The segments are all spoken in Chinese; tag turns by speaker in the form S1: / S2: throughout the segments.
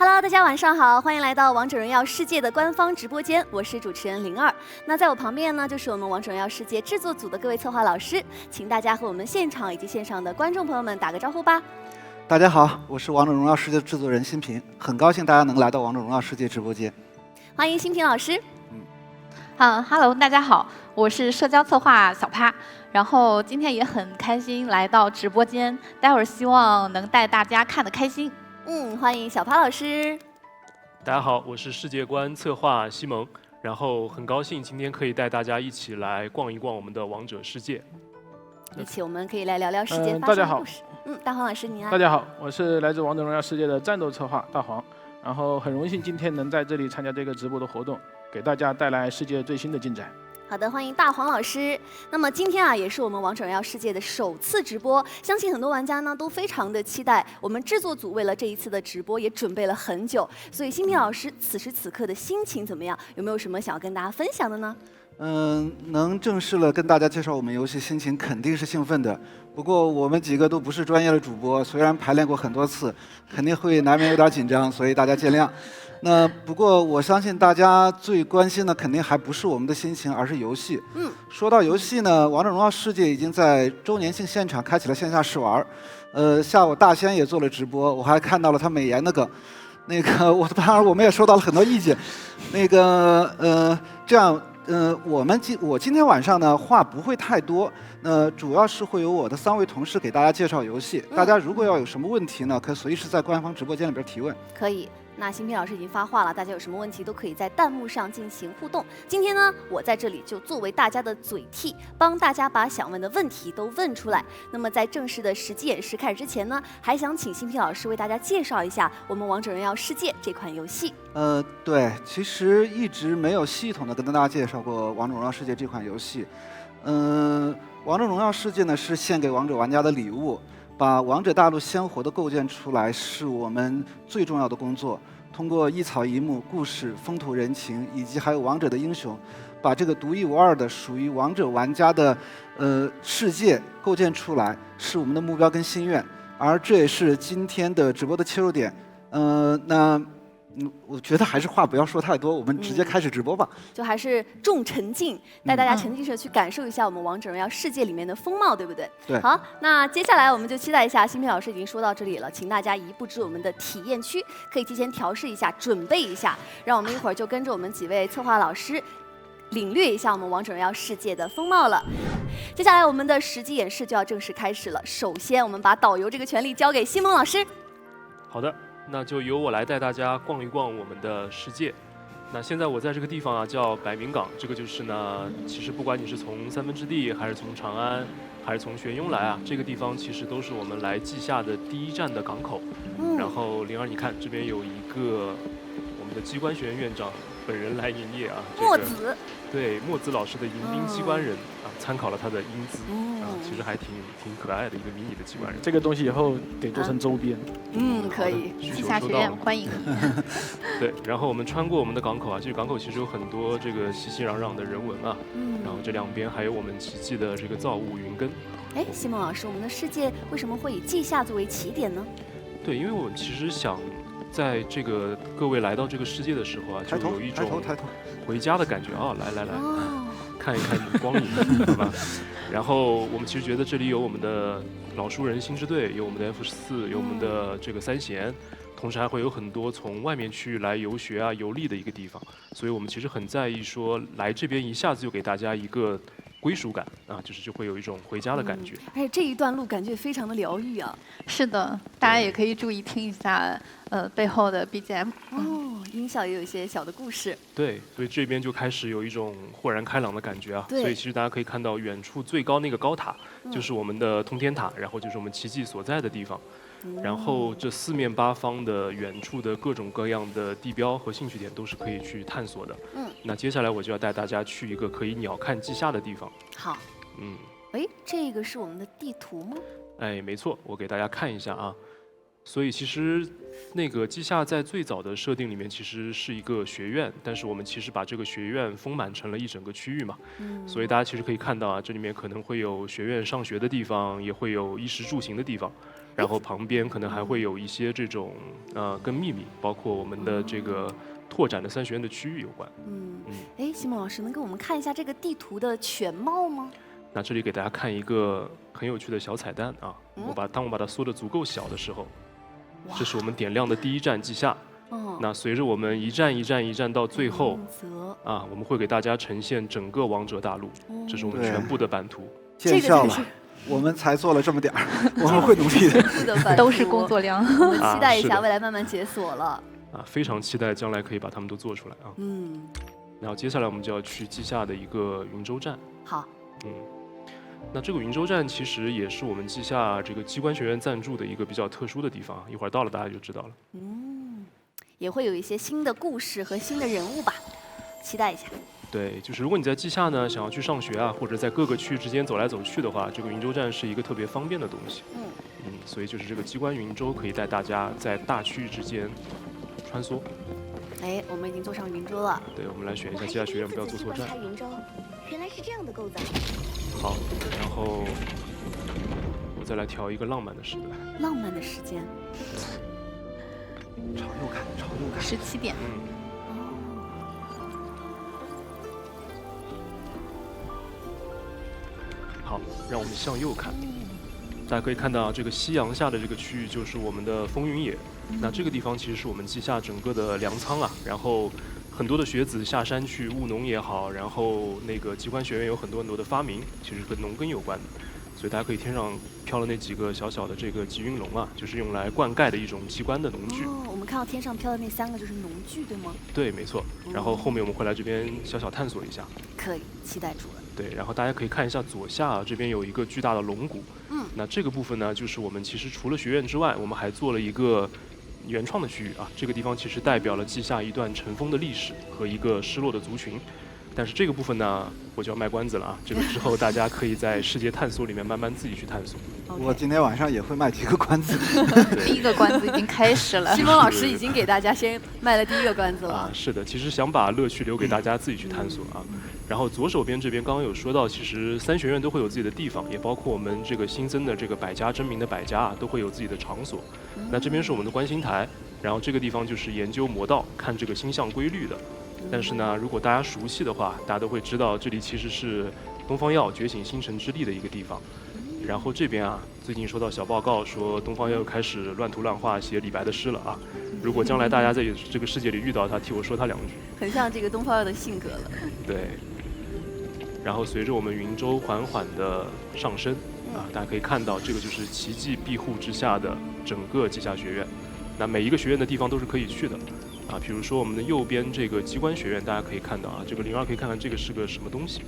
S1: Hello， 大家晚上好，欢迎来到王者荣耀世界的官方直播间，我是主持人灵儿。那在我旁边呢，就是我们王者荣耀世界制作组的各位策划老师，请大家和我们现场以及线上的观众朋友们打个招呼吧。
S2: 大家好，我是王者荣耀世界的制作人新平，很高兴大家能来到王者荣耀世界直播间。
S1: 欢迎新平老师。
S3: Hello， 大家好，我是社交策划小帕，然后今天也很开心来到直播间，待会儿希望能带大家看得开心。
S1: 欢迎小帕老师。
S4: 大家好，我是世界观策划西蒙，然后很高兴今天可以带大家一起来逛一逛我们的王者世界。
S1: 一起我们可以来聊聊世界发生的故事。大黄老师您来。
S5: 大家好，我是来自王者荣耀世界的战斗策划大黄，然后很荣幸今天能在这里参加这个直播的活动，给大家带来世界最新的进展。
S1: 好的，欢迎大黄老师。那么今天也是我们王者荣耀世界的首次直播，相信很多玩家呢都非常的期待。我们制作组为了这一次的直播也准备了很久，所以新平老师此时此刻的心情怎么样？有没有什么想要跟大家分享的呢？
S2: 能正式了跟大家介绍我们游戏，心情肯定是兴奋的。不过我们几个都不是专业的主播，虽然排练过很多次，肯定会难免有点紧张，所以大家见谅。不过我相信大家最关心的肯定还不是我们的心情，而是游戏。说到游戏呢，王者荣耀世界已经在周年庆现场开启了线下试玩。下午大仙也做了直播，我还看到了他美颜的梗。当然我们也收到了很多意见。这样。我今天晚上呢话不会太多，主要是会由我的3位同事给大家介绍游戏。大家如果要有什么问题呢，可以随时在官方直播间里边提问。
S1: 可以。那新平老师已经发话了，大家有什么问题都可以在弹幕上进行互动。今天呢，我在这里就作为大家的嘴替，帮大家把想问的问题都问出来。那么在正式的实际演示开始之前呢，还想请新平老师为大家介绍一下我们王者荣耀世界这款游戏。
S2: 对，其实一直没有系统的跟大家介绍过王者荣耀世界这款游戏。王者荣耀世界呢是献给王者玩家的礼物。把王者大陆鲜活的构建出来是我们最重要的工作。通过一草一木、故事、风土人情，以及还有王者的英雄，把这个独一无二的属于王者玩家的世界构建出来，是我们的目标跟心愿。而这也是今天的直播的切入点。我觉得还是话不要说太多，我们直接开始直播吧。
S1: 就还是重沉浸，带大家沉浸式去感受一下我们王者荣耀世界里面的风貌，对不对？
S2: 对。
S1: 好，那接下来我们就期待一下，新平老师已经说到这里了，请大家移步至我们的体验区，可以提前调试一下，准备一下，让我们一会儿就跟着我们几位策划老师领略一下我们王者荣耀世界的风貌了。接下来我们的实际演示就要正式开始了。首先，我们把导游这个权利交给西蒙老师。
S4: 好的。那就由我来带大家逛一逛我们的世界。那现在我在这个地方叫百名港，这个就是呢，其实不管你是从三分之地，还是从长安，还是从玄雍来这个地方其实都是我们来稷下的第一站的港口。然后灵儿，你看这边有一个我们的机关学院院长本人来营业
S1: 墨子。
S4: 对，墨子老师的迎宾机关人参考了他的英姿其实还挺可爱的一个迷你的机关人。
S5: 这个东西以后得做成周边。
S1: 可以。
S3: 稷下学院欢迎。
S4: 对，然后我们穿过我们的港口这个港口其实有很多这个熙熙攘攘的人文然后这两边还有我们奇迹的这个造物云根。
S1: 西蒙老师，我们的世界为什么会以稷下作为起点呢？
S4: 对，因为我们其实想在这个各位来到这个世界的时候就有一种回家的感觉来，看一看你的光影，对吧？然后我们其实觉得这里有我们的老熟人星之队，有我们的 F14，有我们的这个三贤，同时还会有很多从外面去来游学游历的一个地方，所以我们其实很在意说来这边一下子就给大家一个归属感就会有一种回家的感觉。
S1: 而且这一段路感觉非常的疗愈
S3: 是的，大家也可以注意听一下背后的 BGM。
S1: 音效也有一些小的故事。
S4: 对，所以这边就开始有一种豁然开朗的感觉
S1: 对。
S4: 所以其实大家可以看到远处最高那个高塔，就是我们的通天塔，然后就是我们奇迹所在的地方。然后这四面八方的远处的各种各样的地标和兴趣点都是可以去探索的。那接下来我就要带大家去一个可以鸟瞰稷下的地方。
S1: 好。这个是我们的地图吗？
S4: 没错，我给大家看一下所以其实那个稷下在最早的设定里面其实是一个学院，但是我们其实把这个学院丰满成了一整个区域嘛。所以大家其实可以看到这里面可能会有学院上学的地方，也会有衣食住行的地方。然后旁边可能还会有一些这种跟秘密，包括我们的这个拓展的3学院的区域有关。
S1: 哎，西蒙老师能给我们看一下这个地图的全貌吗？
S4: 那这里给大家看一个很有趣的小彩蛋啊！当我把它缩得足够小的时候，这是我们点亮的第1站稷下。那随着我们一站一站一站到最后啊，我们会给大家呈现整个王者大陆，这是我们全部的版图。
S2: 见笑了，我们才做了这么点儿，我们会努力的。
S3: 都是工作量，
S1: 我们期待一下未来慢慢解锁了。
S4: 非常期待将来可以把它们都做出来啊。然后接下来我们就要去稷下的一个云州站。
S1: 好。
S4: 那这个云州站其实也是我们稷下这个机关学院赞助的一个比较特殊的地方，一会儿到了大家就知道了。
S1: 也会有一些新的故事和新的人物吧，期待一下。
S4: 对，就是如果你在稷下呢，想要去上学啊，或者在各个区之间走来走去的话，这个云州站是一个特别方便的东西。所以就是这个机关云州可以带大家在大区域之间穿梭。
S1: 哎，我们已经坐上云州了。
S4: 对，我们来选一下稷下学院，不要坐错站。
S6: 云州，原来是这样的构造。
S4: 好，然后我再来调一个浪漫的时段。
S1: 浪漫的时间。
S2: 朝右看，朝右看。
S3: 17点。
S4: 好，让我们向右看。大家可以看到，这个夕阳下的这个区域就是我们的风云野。那这个地方其实是我们稷下整个的粮仓啊。然后很多的学子下山去务农也好，然后那个机关学院有很多的发明，其实跟农耕有关的。所以大家可以天上飘了那几个小小的这个集云龙啊，就是用来灌溉的一种机关的农具。
S1: 我们看到天上飘的那3个就是农具，对吗？
S4: 对，没错。然后后面我们会来这边小小探索一下。
S1: 可以，期待住了。
S4: 对，然后大家可以看一下左下这边有一个巨大的龙骨。那这个部分呢，就是我们其实除了学院之外，我们还做了一个原创的区域啊。这个地方其实代表了稷下一段尘封的历史和一个失落的族群。但是这个部分呢，我就要卖关子了啊！这个之后大家可以在世界探索里面慢慢自己去探索。
S2: 我今天晚上也会卖几个关子。
S3: 第1个关子已经开始了。
S1: 西蒙老师已经给大家先卖了第1个关子了。
S4: 是的，其实想把乐趣留给大家自己去探索啊。然后左手边这边刚刚有说到，其实3学院都会有自己的地方，也包括我们这个新增的这个百家争鸣的百家啊，都会有自己的场所。那这边是我们的观星台，然后这个地方就是研究魔道、看这个星象规律的。但是呢，如果大家熟悉的话，大家都会知道这里其实是东方耀觉醒星辰之力的一个地方。然后这边啊，最近收到小报告说东方耀又开始乱涂乱画写李白的诗了啊。如果将来大家在这个世界里遇到他，替我说他2句。
S1: 很像这个东方耀的性格了。
S4: 对。然后随着我们云州缓缓的上升啊，大家可以看到这个就是奇迹庇护之下的整个稷下学院。那每一个学院的地方都是可以去的。比如说我们的右边这个机关学院，大家可以看到啊，这个02可以看看这个是个什么东西。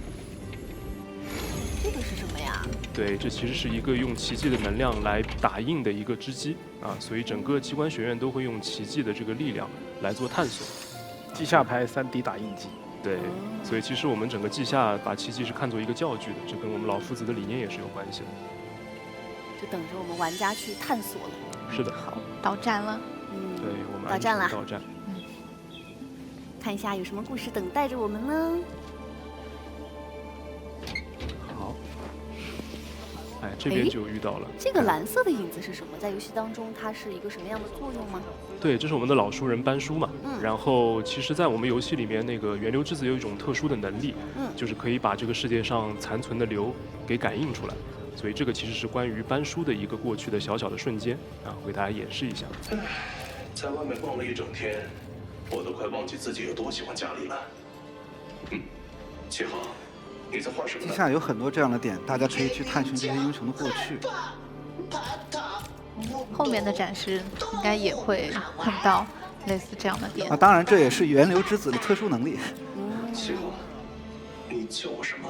S1: 这个是什么呀？
S4: 对，这其实是一个用奇迹的能量来打印的一个织机啊，所以整个机关学院都会用奇迹的这个力量来做探索。
S5: 稷下牌3D 打印机。
S4: 对，所以其实我们整个稷下把奇迹是看作一个教具的，这跟我们老夫子的理念也是有关系的。
S1: 就等着我们玩家去探索了。
S4: 是的。
S3: 好，到站了。
S4: 对，我们
S1: 到站了。
S4: 到站。
S1: 看一下有什么故事等待着我们呢？
S4: 好，哎，这边就遇到了。
S1: 这个蓝色的影子是什么？在游戏当中，它是一个什么样的作用吗？
S4: 对，这是我们的老熟人班叔嘛。然后，其实，在我们游戏里面，那个源流之子有一种特殊的能力，就是可以把这个世界上残存的流给感应出来。所以，这个其实是关于班叔的一个过去的小小的瞬间啊，我给大家演示一下。
S7: 在外面逛了一整天。我都快忘记自己有多喜欢家里了。7号，你在画什么呢？
S2: 稷下有很多这样的点，大家可以去探寻这些英雄的过去。
S3: 后面的展示应该也会碰到类似这样的点。
S2: 当然，这也是源流之子的特殊能力。
S7: 7号，你叫我什么？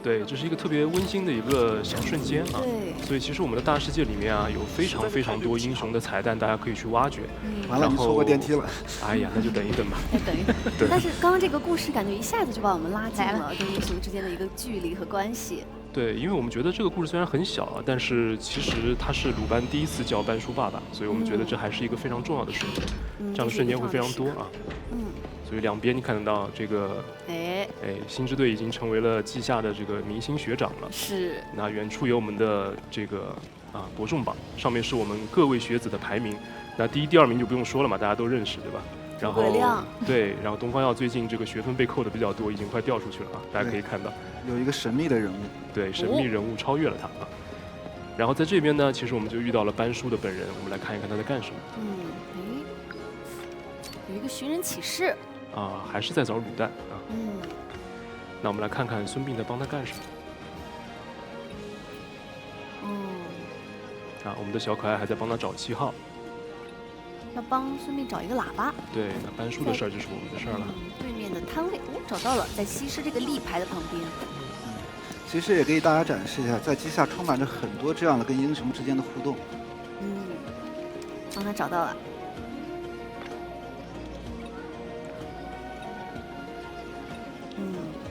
S4: 对，这是一个特别温馨的一个小瞬间啊。
S1: 对。
S4: 所以其实我们的大世界里面啊，有非常非常多英雄的彩蛋，大家可以去挖掘。
S2: 完了，你错过电梯了。
S4: 哎呀，那就等一等吧。
S1: 等一等。对。但是刚刚这个故事感觉一下子就把我们拉近了跟英雄之间的一个距离和关系。
S4: 对，因为我们觉得这个故事虽然很小啊，但是其实他是鲁班第1次叫班叔爸爸，所以我们觉得这还是一个非常重要的瞬间。这样的瞬间会非常多啊。所所以两边你看得到这个，星之队已经成为了稷下的这个明星学长了。
S1: 是。
S4: 那远处有我们的这个伯仲榜，上面是我们各位学子的排名。那第一、第二名就不用说了嘛，大家都认识，对吧？然后对，然后东方耀最近这个学分被扣的比较多，已经快掉出去了啊，大家可以看到。
S2: 有一个神秘的人物。对，
S4: 神秘人物超越了他啊。然后在这边呢，其实我们就遇到了班叔的本人，我们来看一看他在干什么。
S1: 有一个寻人启事。
S4: 还是在找卤蛋啊。那我们来看看孙膑在帮他干什么。我们的小可爱还在帮他找7号。
S1: 要帮孙膑找一个喇叭。
S4: 对，那班叔的事儿就是我们的事儿了。
S1: 对面的摊位，找到了，在西施这个立牌的旁边。
S2: 其实也给大家展示一下，在稷下充满着很多这样的跟英雄之间的互动。
S1: 帮他找到了。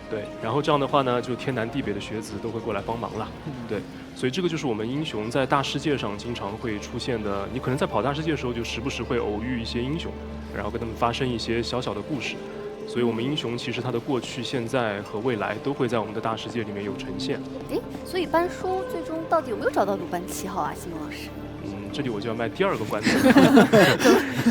S4: 对，然后这样的话呢，就天南地北的学子都会过来帮忙了。对，所以这个就是我们英雄在大世界上经常会出现的。你可能在跑大世界的时候，就时不时会偶遇一些英雄，然后跟他们发生一些小小的故事。所以我们英雄其实他的过去、现在和未来都会在我们的大世界里面有呈现。
S1: 所以班叔最终到底有没有找到鲁班7号啊，西蒙老师？
S4: 这里我就要卖第二个关子。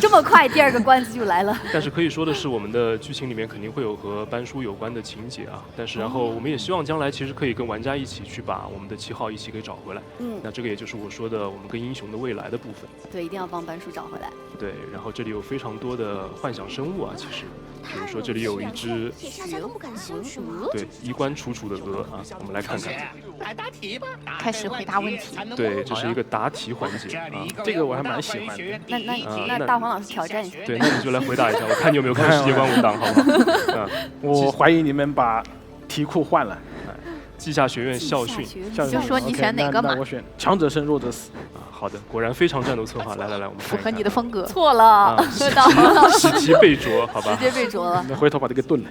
S1: 这么快，第二个关子就来了。
S4: 但是可以说的是，我们的剧情里面肯定会有和班叔有关的情节啊。但是然后我们也希望将来其实可以跟玩家一起去把我们的7号一起给找回来。那这个也就是我说的我们跟英雄的未来的部分。
S1: 对，一定要帮班叔找回来。
S4: 对，然后这里有非常多的幻想生物啊，其实，比如说这里有一只
S1: 鹅，
S4: 对，衣冠楚楚的鹅啊，我们来看看。
S8: 来答题吧。
S3: 开始回答问题。
S4: 对，这是一个答题环节啊，
S5: 这个我还蛮喜欢的。
S1: 那大黄老师挑战一下。
S4: 对，那你就来回答一下，我看你有没有看世界观文档，好不好？
S5: 我怀疑你们把题库换了。
S4: 稷下学院校训，
S3: 就说你选哪个嘛？
S5: 那我选强者生，弱者死。
S4: 好的，果然非常战斗策划。来，我们
S3: 符合你的风格。
S1: 错了，
S4: 大黄老师喜提被啄，好吧？
S1: 直接被啄了。
S5: 你回头把这个炖了。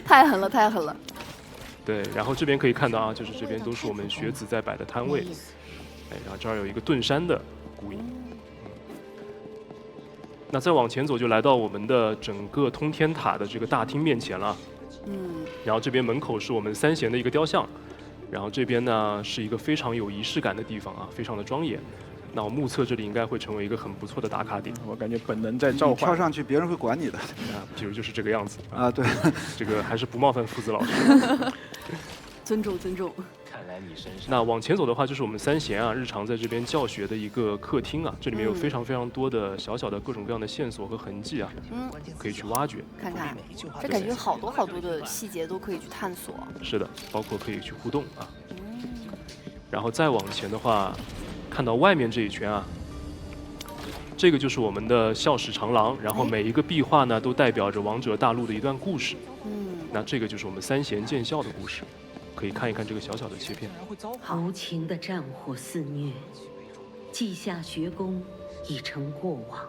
S1: 太狠了，太狠了。
S4: 对，然后这边可以看到啊，就是这边都是我们学子在摆的摊位。然后这儿有一个盾山的古影。那再往前走，就来到我们的整个通天塔的这个大厅面前了。然后这边门口是我们3贤的一个雕像，然后这边呢是一个非常有仪式感的地方啊，非常的庄严。那我目测这里应该会成为一个很不错的打卡点。
S5: 我感觉本能在召唤。
S2: 跳上去，别人会管你的。
S4: 比如就是这个样子
S2: 啊，对，
S4: 这个还是不冒犯夫子老师。
S1: 尊重。
S8: 看来你身上。
S4: 那往前走的话，就是我们3贤啊，日常在这边教学的一个客厅啊，这里面有非常非常多的小小的各种各样的线索和痕迹啊，可以去挖掘。
S1: 看看，这感觉好多好多的细节都可以去探索。
S4: 是的，包括可以去互动啊。然后再往前的话，看到外面这一圈啊，这个就是我们的校史长廊，然后每一个壁画呢都代表着王者大陆的一段故事。那这个就是我们3贤建校的故事。可以看一看这个小小的切片。
S9: 无情的战火肆虐，稷下学宫已成过往。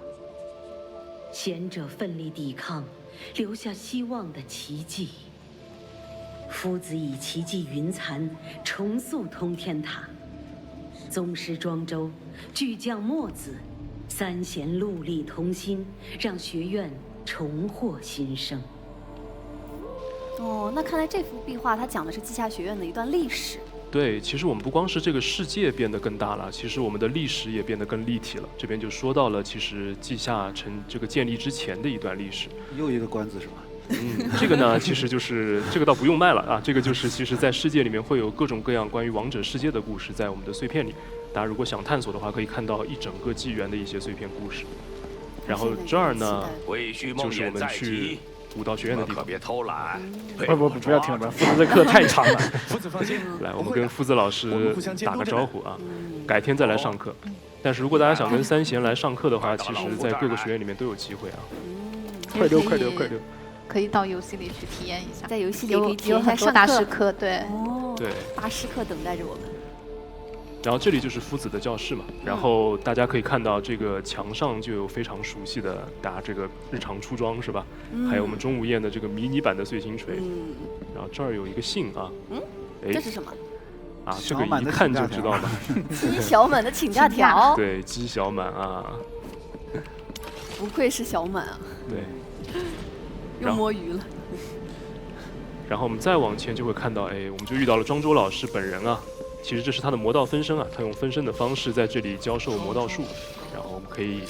S9: 贤者奋力抵抗，留下希望的奇迹。夫子以奇迹云残，重塑通天塔。宗师庄周，巨匠墨子，3贤戮力同心，让学院重获新生。
S1: 那看来这幅壁画它讲的是稷下学院的一段历史。
S4: 对，其实我们不光是这个世界变得更大了，其实我们的历史也变得更立体了。这边就说到了，其实稷下城这个建立之前的一段历史。
S2: 又一个关子是吧？
S4: 这个呢，其实就是这个倒不用卖了啊，这个就是其实在世界里面会有各种各样关于王者世界的故事在我们的碎片里。大家如果想探索的话，可以看到一整个纪元的一些碎片故事。然后这儿呢，就是我们去武道学院的地方。
S8: 别偷懒。
S5: 不要听了，夫子这课太长了。
S8: 夫子放心。
S4: 来，我们跟夫子老师打个招呼啊，改天再来上课。但是如果大家想跟3贤来上课的话，其实在各个学院里面都有机会啊。
S5: 快溜！
S3: 可以到游戏里去体验一下，
S1: 在游戏里可以体验一下
S3: 很多大师课，对。
S4: 对。
S1: 大师课等待着我们。
S4: 然后这里就是夫子的教室嘛，然后大家可以看到这个墙上就有非常熟悉的大家这个日常出装是吧？还有我们钟无艳的这个迷你版的碎星锤。然后这儿有一个信啊。
S1: 这是什么？
S4: 啊，这个一看就知道了。
S1: 姬小满的请假条。
S4: 对，姬小满啊。
S1: 不愧是小满啊。
S4: 对。
S1: 又摸鱼了。
S4: 然后我们再往前就会看到，哎，我们就遇到了庄周老师本人啊。其实这是他的魔道分身啊，他用分身的方式在这里教授魔道术，然后我们可以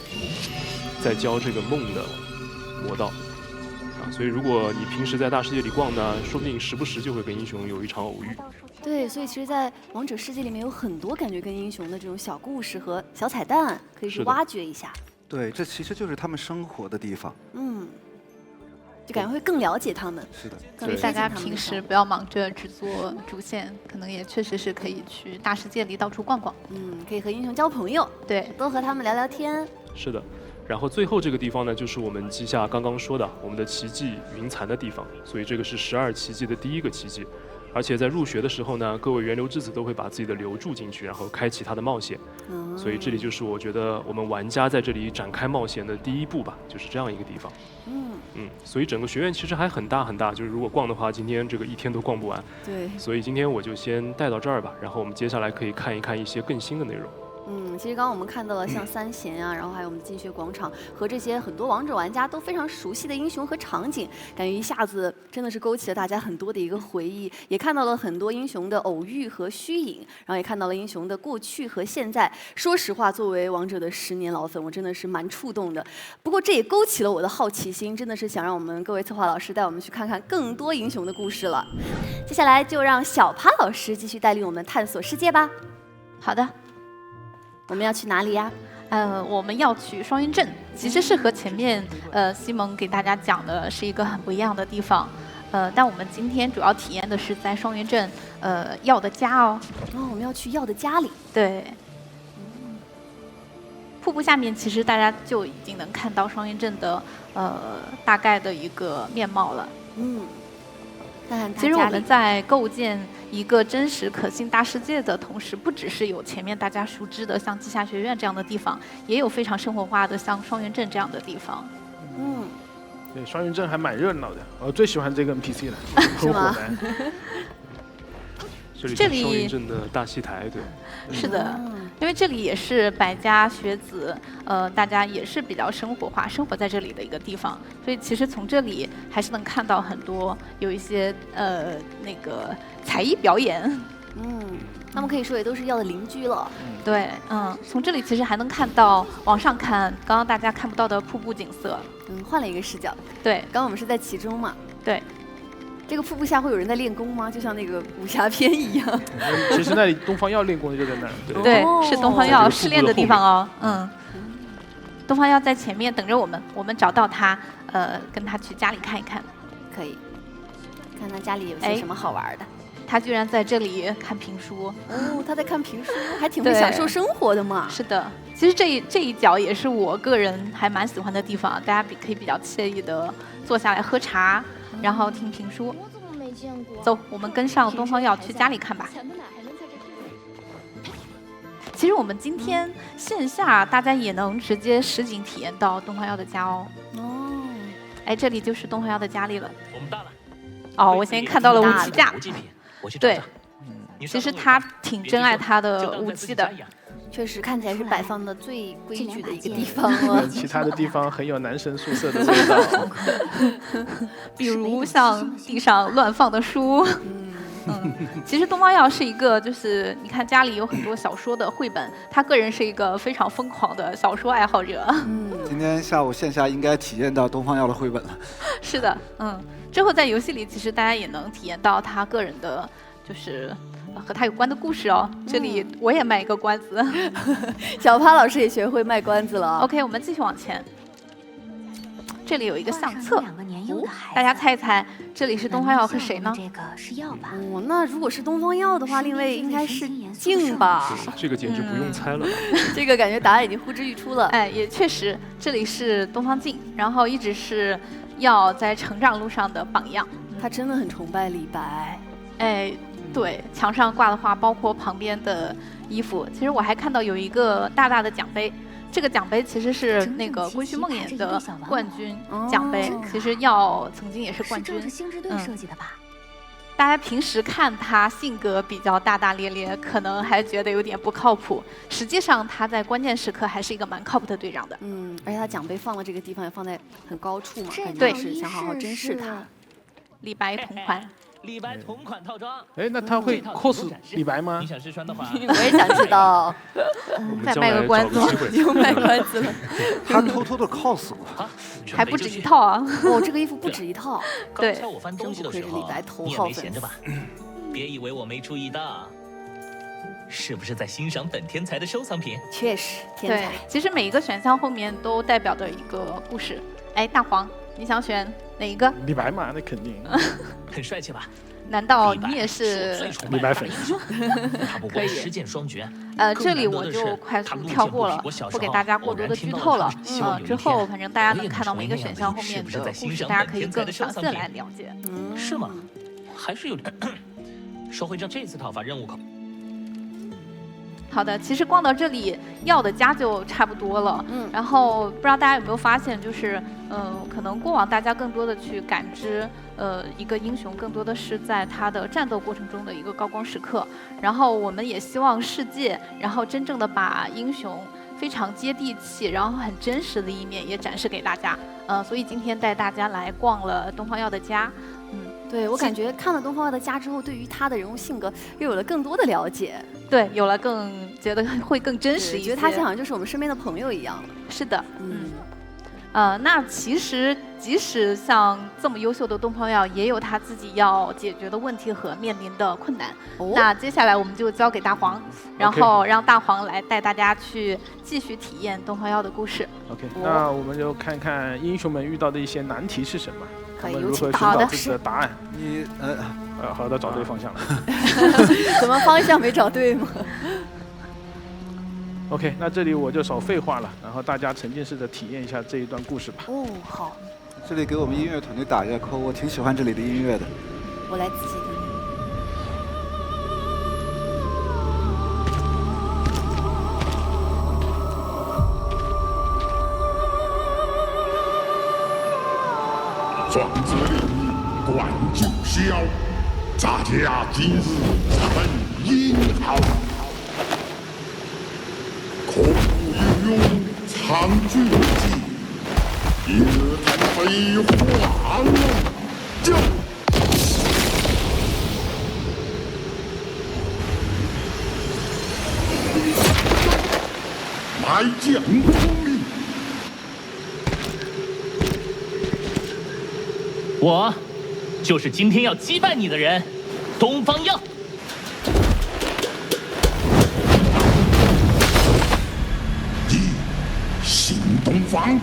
S4: 再教这个梦的魔道啊。所以如果你平时在大世界里逛呢，说不定时不时就会跟英雄有一场偶遇。
S1: 对，所以其实，在王者世界里面有很多感觉跟英雄的这种小故事和小彩蛋，可以去挖掘一下。
S2: 对，这其实就是他们生活的地方。
S1: 就感觉会更了解他们。
S2: 是的，
S3: 所以大家平时不要忙着只做主线，可能也确实是可以去大世界里到处逛逛。
S1: 可以和英雄交朋友，
S3: 对，
S1: 多和他们聊聊天。
S4: 是的，然后最后这个地方呢，就是我们机下刚刚说的我们的奇迹云蚕的地方，所以这个是12奇迹的第一个奇迹。而且在入学的时候呢，各位源流之子都会把自己的流注进去，然后开启他的冒险。所以这里就是我觉得我们玩家在这里展开冒险的第一步吧，就是这样一个地方。所以整个学院其实还很大很大，就是如果逛的话，今天这个一天都逛不完。
S1: 对。
S4: 所以今天我就先带到这儿吧，然后我们接下来可以看一看一些更新的内容。
S1: 其实刚刚我们看到了像三贤啊，然后还有我们的金学广场和这些很多王者玩家都非常熟悉的英雄和场景，感觉一下子真的是勾起了大家很多的一个回忆，也看到了很多英雄的偶遇和虚影，然后也看到了英雄的过去和现在。说实话，作为王者的10年老粉，我真的是蛮触动的。不过这也勾起了我的好奇心，真的是想让我们各位策划老师带我们去看看更多英雄的故事了。接下来就让小趴老师继续带领我们探索世界吧。
S3: 好的。
S1: 我们要去哪里呀？
S3: 我们要去双云镇，其实是和前面西蒙给大家讲的是一个很不一样的地方。但我们今天主要体验的是在双云镇耀的家哦。
S1: 我们要去耀的家里。
S3: 对。瀑布下面其实大家就已经能看到双云镇的大概的一个面貌了。其实我们在构建一个真实可信大世界的同时，不只是有前面大家熟知的像稷下学院这样的地方，也有非常生活化的像双云镇这样的地方。
S5: 对，双云镇还蛮热闹的，我最喜欢这个 NPC 了，
S1: 是吗？
S4: 这里是双云镇的大戏台，对。
S3: 是的，因为这里也是百家学子，大家也是比较生活化，生活在这里的一个地方，所以其实从这里还是能看到很多有一些那个才艺表演。
S1: 他们可以说也都是耀的邻居了。
S3: 对，从这里其实还能看到往上看刚刚大家看不到的瀑布景色。
S1: 换了一个视角。
S3: 对，
S1: 刚刚我们是在其中嘛。
S3: 对。
S1: 这个瀑布下会有人在练功吗？就像那个武侠片一样。
S5: 其实那里东方耀练功就在那儿。
S3: 对，是东方耀试炼的地方哦。东方耀在前面等着我们，我们找到他，跟他去家里看一看。
S1: 可以。看他家里有些什么好玩的。
S3: 他居然在这里看评书。
S1: 他在看评书，还挺会享受生活的嘛。
S3: 是的，其实这一角也是我个人还蛮喜欢的地方，大家可以比较惬意的坐下来喝茶。然后听评书。
S6: 我怎么没见过？
S3: 走，我们跟上东方耀去家里看吧。其实我们今天线下大家也能直接实景体验到东方耀的家哦。哎，这里就是东方耀的家里了。
S8: 我们到了。
S3: 我先看到了武器架。对，
S8: 其
S3: 实他挺珍爱他的武器的。
S1: 确实看起来是摆放的最规矩的一个地方了。
S5: 其他的地方很有男生宿舍的味道。
S3: 比如像地上乱放的书。其实东方耀是一个，就是你看家里有很多小说的绘本，他个人是一个非常疯狂的小说爱好者。
S2: 今天下午线下应该体验到东方耀的绘本了。
S3: 是的，之后在游戏里其实大家也能体验到他个人的，就是和他有关的故事哦。这里我也卖一个关子。
S1: 小趴老师也学会卖关子了。
S3: OK， 我们继续往前。这里有一个相册，大家猜一猜，这里是东方耀和谁呢？
S6: 这个是耀吧？
S1: 那如果是东方耀的话，另位应该是静吧？
S4: 这个简直不用猜了。
S1: 这个感觉答案已经呼之欲出了。
S3: 哎，也确实，这里是东方静，然后一直是耀在成长路上的榜样。
S1: 他真的很崇拜李白。
S3: 哎，对，墙上挂的画，包括旁边的衣服，其实我还看到有一个大大的奖杯。这个奖杯其实是那个《归去梦魇》的冠军奖杯，其实耀曾经也是冠军。
S6: 星之队设计的吧？
S3: 大家平时看他性格比较大大咧咧，可能还觉得有点不靠谱。实际上他在关键时刻还是一个蛮靠谱的队长的。
S1: 而且他奖杯放的这个地方也放在很高处嘛，感觉是想好好珍视它。
S3: 李白同款。
S8: 李白同款套装。
S5: 哎，那他会 cos 李白吗？
S8: 你想试穿的话，
S1: 我也想知道。
S3: 再卖个关子，
S1: 又卖关子了。
S2: 他偷偷的 cos 我，
S3: 还不止一套啊！
S1: 哦，这个衣服不止一套。
S3: 对，
S8: 我翻东西的时候，你也没闲着吧？别以为我没注意到。是不是在欣赏本天才的收藏品？
S1: 确实，天才。
S3: 其实每一个选项后面都代表着一个故事。哎，大黄，你想选哪一个？
S5: 李白嘛，那肯定。
S8: 很帅气吧？
S3: 难道你也是
S5: 李白粉？
S8: 他不光施剑双绝，
S3: 这里我就快速跳过了，不给大家过多的剧透了。之后反正大家能看到每个选项后面的故事，大家可以更详细的来了解。
S8: 是吗？还是有点。收回这次讨伐任务口。
S3: 好的，其实逛到这里要的家就差不多了。然后不知道大家有没有发现，就是可能过往大家更多的去感知，一个英雄更多的是在他的战斗过程中的一个高光时刻。然后我们也希望世界，然后真正的把英雄非常接地气，然后很真实的一面也展示给大家。所以今天带大家来逛了东方耀的家。
S1: 对，我感觉看了东方耀的家之后，对于他的人物性格又有了更多的了解。
S3: 对，有了觉得会更真实一些。
S1: 觉得他好像就是我们身边的朋友一样了。
S3: 是的，那其实即使像这么优秀的东方耀，也有他自己要解决的问题和面临的困难。那接下来我们就交给大黄，然后让大黄来带大家去继续体验东方耀的故事。
S5: OK， 那我们就看看英雄们遇到的一些难题是什么。
S1: 可以，
S5: 如何寻找自己的答案？
S2: 你
S5: 好的，找对方向了。
S1: 怎么方向没找对吗
S5: ？OK， 那这里我就少废话了，然后大家沉浸式的体验一下这一段故事吧。
S1: 哦，好。
S2: 这里给我们音乐团队打一个扣，我挺喜欢这里的音乐的。
S1: 我来仔细听。
S10: 壮志凌云冠九霄，大家今日成英豪。孔武英勇藏巨计，一日谈飞花龙就。埋将功名。
S8: 我就是今天要击败你的人，东方耀。
S10: 你新东方？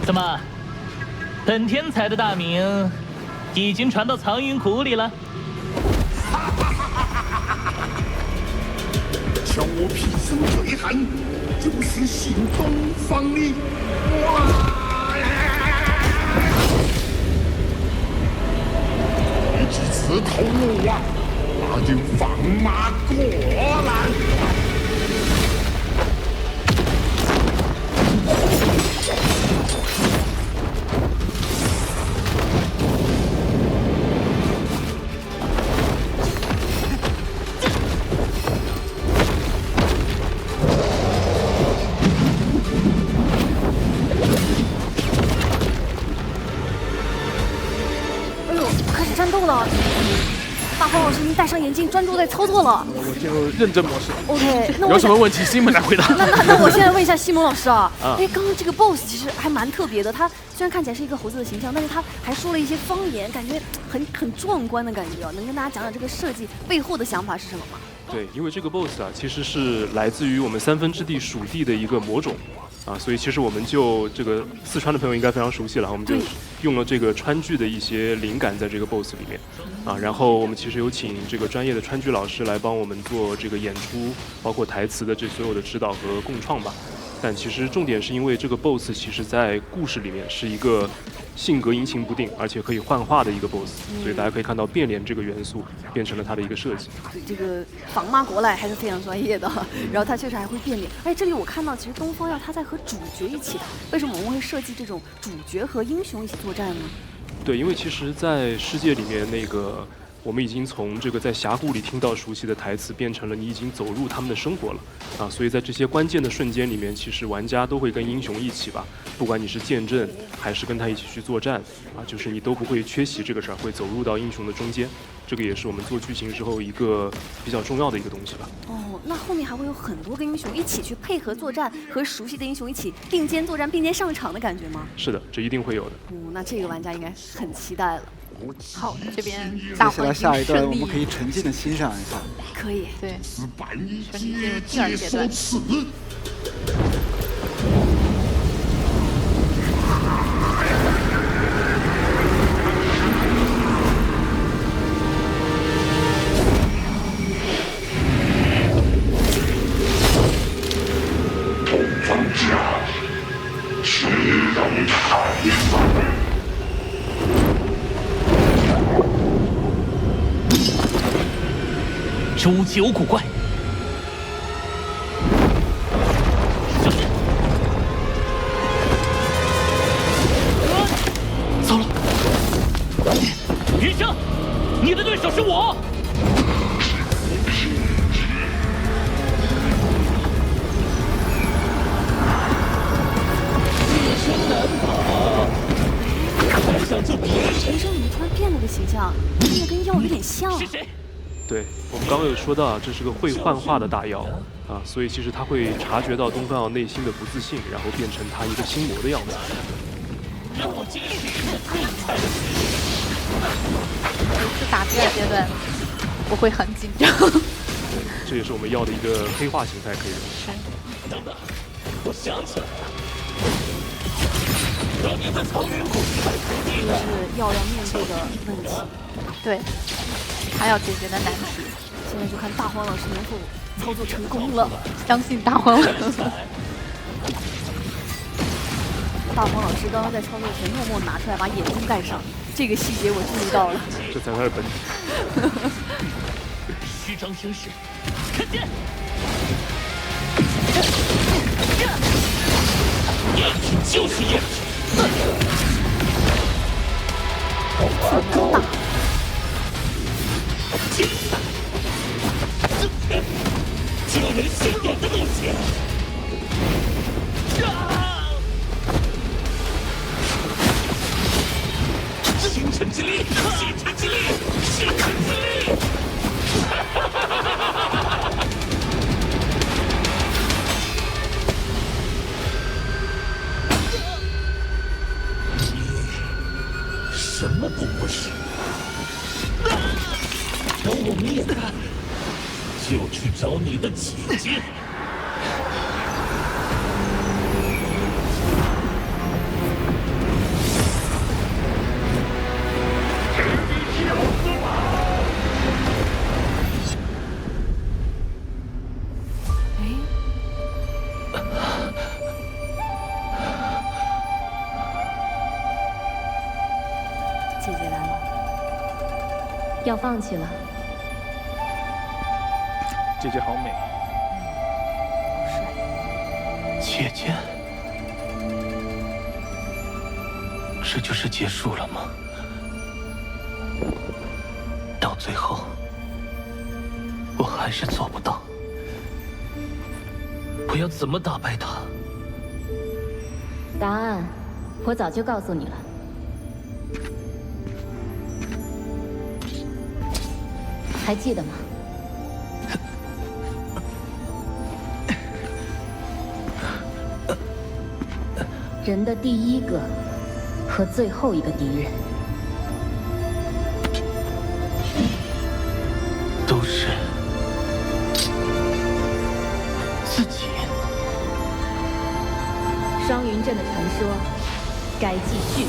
S8: 怎么，本天才的大名已经传到藏云谷里了？
S10: 叫我毕生最恨，就是新东方的我。几次头颅啊，那就放马过来。
S1: 哎呦，开始战斗了！大黄老师，您戴上眼镜，专注在操作了。
S5: 我进入认真模式。
S1: OK， 那
S5: 有什么问题，西蒙来回答。
S1: 那我现在问一下西蒙老师啊，哎，刚刚这个 BOSS 其实还蛮特别的，他虽然看起来是一个猴子的形象，但是他还说了一些方言，感觉很壮观的感觉啊，能跟大家讲讲这个设计背后的想法是什么吗？
S4: 对，因为这个 BOSS 啊，其实是来自于我们三分之地属地的一个魔种。所以其实我们就这个四川的朋友应该非常熟悉了，我们就用了这个川剧的一些灵感在这个 BOSS 里面，然后我们其实有请这个专业的川剧老师来帮我们做这个演出，包括台词的这所有的指导和共创吧。但其实重点是因为这个 BOSS 其实在故事里面是一个性格阴晴不定，而且可以幻化的一个 BOSS，所以大家可以看到变脸这个元素变成了它的一个设计。
S1: 这个仿马过来还是非常专业的，然后他确实还会变脸。而且这里我看到，其实东方耀他在和主角一起打，为什么我们会设计这种主角和英雄一起作战呢？
S4: 对，因为其实，在世界里面那个我们已经从这个在峡谷里听到熟悉的台词，变成了你已经走入他们的生活了啊！所以在这些关键的瞬间里面，其实玩家都会跟英雄一起吧，不管你是见证还是跟他一起去作战啊，就是你都不会缺席这个事儿，会走入到英雄的中间。这个也是我们做剧情之后一个比较重要的一个东西吧。
S1: 哦，那后面还会有很多个英雄一起去配合作战，和熟悉的英雄一起并肩作战、并肩上场的感觉吗？
S4: 是的，这一定会有的。
S1: 那这个玩家应该很期待了。
S3: 好，这边大
S2: 接下来下一段我们可以沉浸的欣赏一下。
S1: 可以，
S3: 对，全进入第2阶段。
S10: 东方家，谁能抬翻？
S8: 终极有古怪，糟了！云生，你的对手是我。
S1: 云生怎么突然变了个形象？看着跟药有点像。
S8: 是谁？
S4: 对，我们刚刚有说到啊，这是个会幻化的大妖啊，所以其实他会察觉到东方耀内心的不自信，然后变成他一个心魔的样子。
S3: 每次打第2阶段，我会很紧张。
S4: 对，这也是我们要的一个黑化形态，可以说。
S8: 等等，我想起来了。这
S1: 是要面对的问题。
S3: 对。还要解决的难题，
S1: 现在就看大黄老师能否操作成功了。
S3: 相信大黄老师。
S1: 大黄老师刚刚在操作前默默拿出来把眼睛盖上，这个细节我注意到了。
S4: 这才是本体。
S8: 虚张声势，看见！验体就是验体。
S1: 大。
S8: 惊人现眼的东西！星辰之力，星辰之力，星辰之力！你什么都不是。等我灭他，就去找你的姐姐。
S1: 姐姐来了，
S6: 要放弃了。
S5: 姐姐好美，
S1: 好帅。
S8: 姐姐，这就是结束了吗？到最后，我还是做不到。我要怎么打败他？
S6: 答案我早就告诉你了。还记得吗？人的第一个和最后一个敌人
S8: 都是自己。
S6: 双云镇的传说该继续。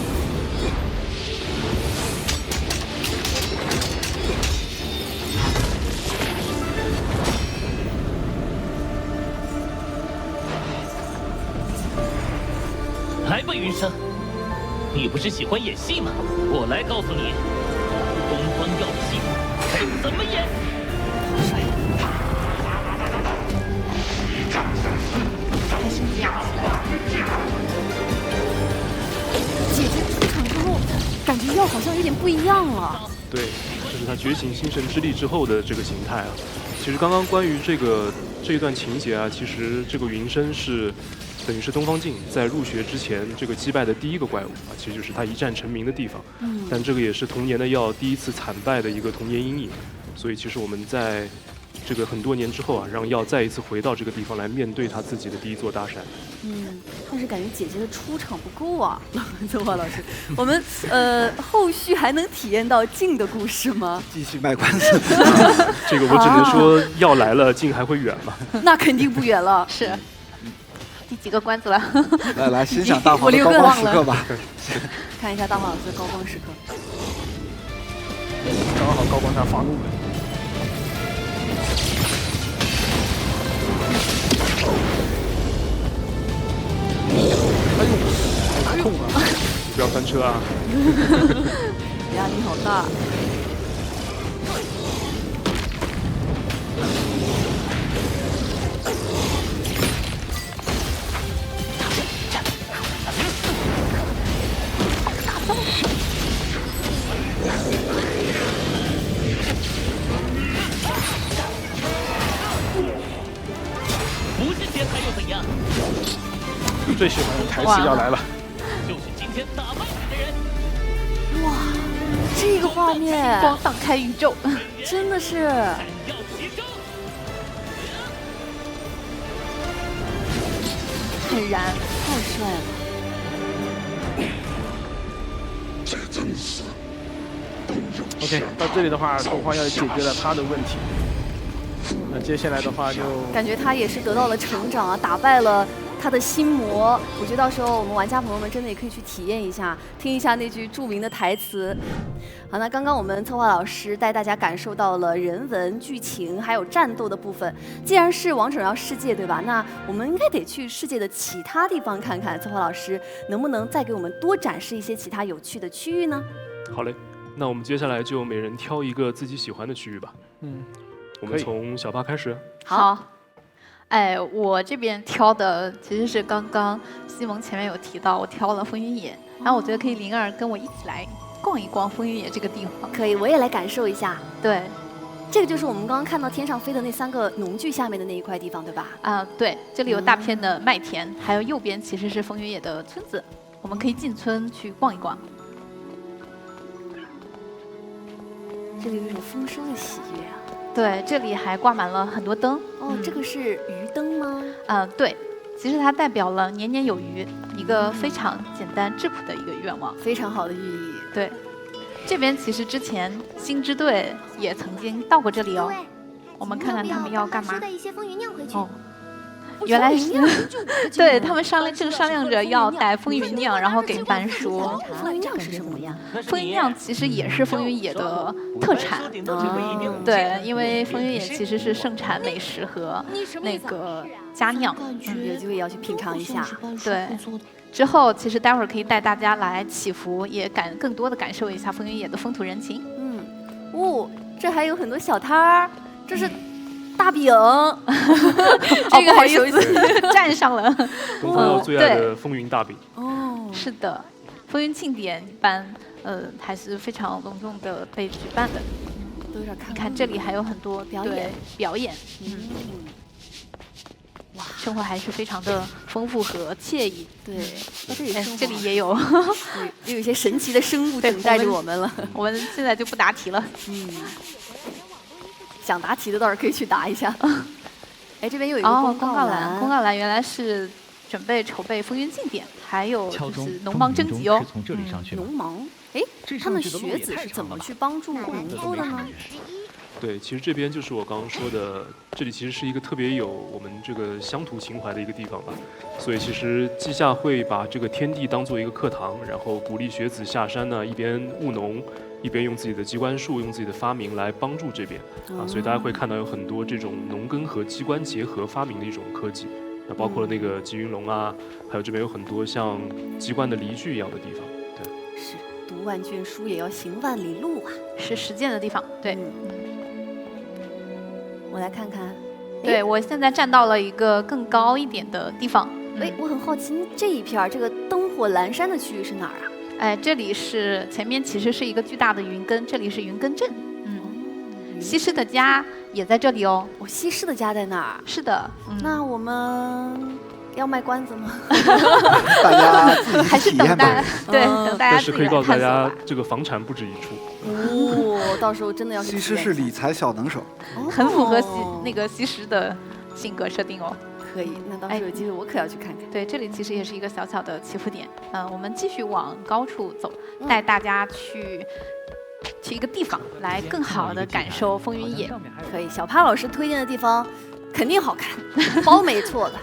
S8: 来吧，云生，你不是喜欢演戏吗？我来告诉你，东方耀的戏该怎么演。
S3: 开始演起来了。
S1: 姐姐出场之后，感觉药好像有点不一样了。
S4: 对，这是他觉醒星神之力之后的这个形态啊。其实刚刚关于这一段情节啊，其实这个云深是等于是东方镜在入学之前这个击败的第一个怪物啊，其实就是他一战成名的地方。但这个也是童年的药第一次惨败的一个童年阴影，所以其实我们在这个很多年之后啊，让药再一次回到这个地方来面对他自己的第一座大山。
S1: 但是感觉姐姐的出场不够啊，策划老师，我们后续还能体验到镜的故事吗？
S2: 继续卖关子。
S4: 这个我只能说，药来了，镜还会远吗？
S1: 那肯定不远了。
S3: 是。第几个关子了？
S2: 来欣赏大黄的高光时刻吧。
S1: 看一下大黄老师的高光时刻。
S5: 刚好高光上防路了。哎呦，太痛了！
S4: 你不要翻车啊！
S1: 压力好大。
S8: 不是天才又怎样？
S5: 最喜欢的台词要来了。
S8: 就是今天打败你的人。
S1: 哇，这个画面
S3: 光荡开宇宙，
S1: 真的是。很燃，太帅了。
S10: 这真是。
S5: OK， 到这里的话，东方要解决了他的问题。那接下来的话就
S1: 感觉他也是得到了成长啊，打败了他的心魔。我觉得到时候我们玩家朋友们真的也可以去体验一下，听一下那句著名的台词。好，那刚刚我们策划老师带大家感受到了人文、剧情还有战斗的部分。既然是王者荣耀世界，对吧？那我们应该得去世界的其他地方看看。策划老师能不能再给我们多展示一些其他有趣的区域呢？
S4: 好嘞，那我们接下来就每人挑一个自己喜欢的区域吧。我们从小八开始。
S3: 好。哎，我这边挑的其实是刚刚西蒙前面有提到，我挑了风云野，然后我觉得可以灵儿跟我一起来逛一逛风云野这个地方。
S1: 可以，我也来感受一下。
S3: 对，
S1: 这个就是我们刚刚看到天上飞的那3个农具下面的那一块地方，对吧？
S3: 对，这里有大片的麦田，还有右边其实是风云野的村子，我们可以进村去逛一逛。
S1: 这里有一种丰收的喜悦啊！
S3: 对，这里还挂满了很多灯。
S1: 这个是鱼灯吗？
S3: 对，其实它代表了年年有余，一个非常简单质朴的一个愿望，
S1: 非常好的寓意。
S3: 对，这边其实之前星之队也曾经到过这里哦。我们看看他们要干嘛。原来是对他们正商量着要带风云酿，然后给班叔。
S1: 风云酿是什么呀？
S3: 风云酿其实也是风云野的特产。对，因为风云野其实是盛产美食和那个佳酿。
S1: 有机会也要去品尝一下。
S3: 对。之后其实待会儿可以带大家来祈福，也更多的感受一下风云野的风土人情。
S1: 这还有很多小摊儿，这是。大饼，这个还熟悉，
S3: 站上了。
S4: 东方耀最爱的风云大饼。
S3: 是的，风云庆典一般，还是非常隆重的被举办的。
S1: 都有点看。
S3: 你看这里还有很多表演，哇，生活还是非常的丰富和惬意。
S1: 对，
S3: 这里也有，
S1: 也有一些神奇的生物等待着我们了。
S3: 我们现在就不答题了。
S1: 想答题的倒是可以去答一下。这边有一个公告栏，
S3: 公告栏原来是准备筹备风云庆典，还有就是农忙征集哦。
S1: 农忙，他们学子是怎么去帮助农作的呢？
S4: 对，其实这边就是我刚刚说的，这里其实是一个特别有我们这个乡土情怀的一个地方吧。所以其实稷下会把这个天地当做一个课堂，然后鼓励学子下山呢，一边务农。一边用自己的机关术，用自己的发明来帮助这边所以大家会看到有很多这种农耕和机关结合发明的一种科技，那包括了那个吉云龙啊，还有这边有很多像机关的犁具一样的地方。对，
S1: 是读万卷书也要行万里路啊，
S3: 是实践的地方。对，
S1: 我来看看。
S3: 对，我现在站到了一个更高一点的地方。
S1: 我很好奇，这一片这个灯火阑珊的区域是哪儿啊？
S3: 这里是前面其实是一个巨大的云根，这里是云根镇。西施的家也在这里哦。
S1: 西施的家在那儿。
S3: 是的。
S1: 那我们要卖关子吗？
S2: 大家自己
S3: 还是等待，对，等大家
S4: 但是可以告诉大家，这个房产不止一处。
S1: 到时候真的要去。
S2: 西施是理财小能手，
S3: 很符合西施的性格设定哦。
S1: 可以，那到时候有机会我可要去看看。
S3: 对，这里其实也是一个小小的起伏点。我们继续往高处走，带大家去一个地方，来更好的感受风云野。
S1: 可以，小帕老师推荐的地方肯定好看，包没错的。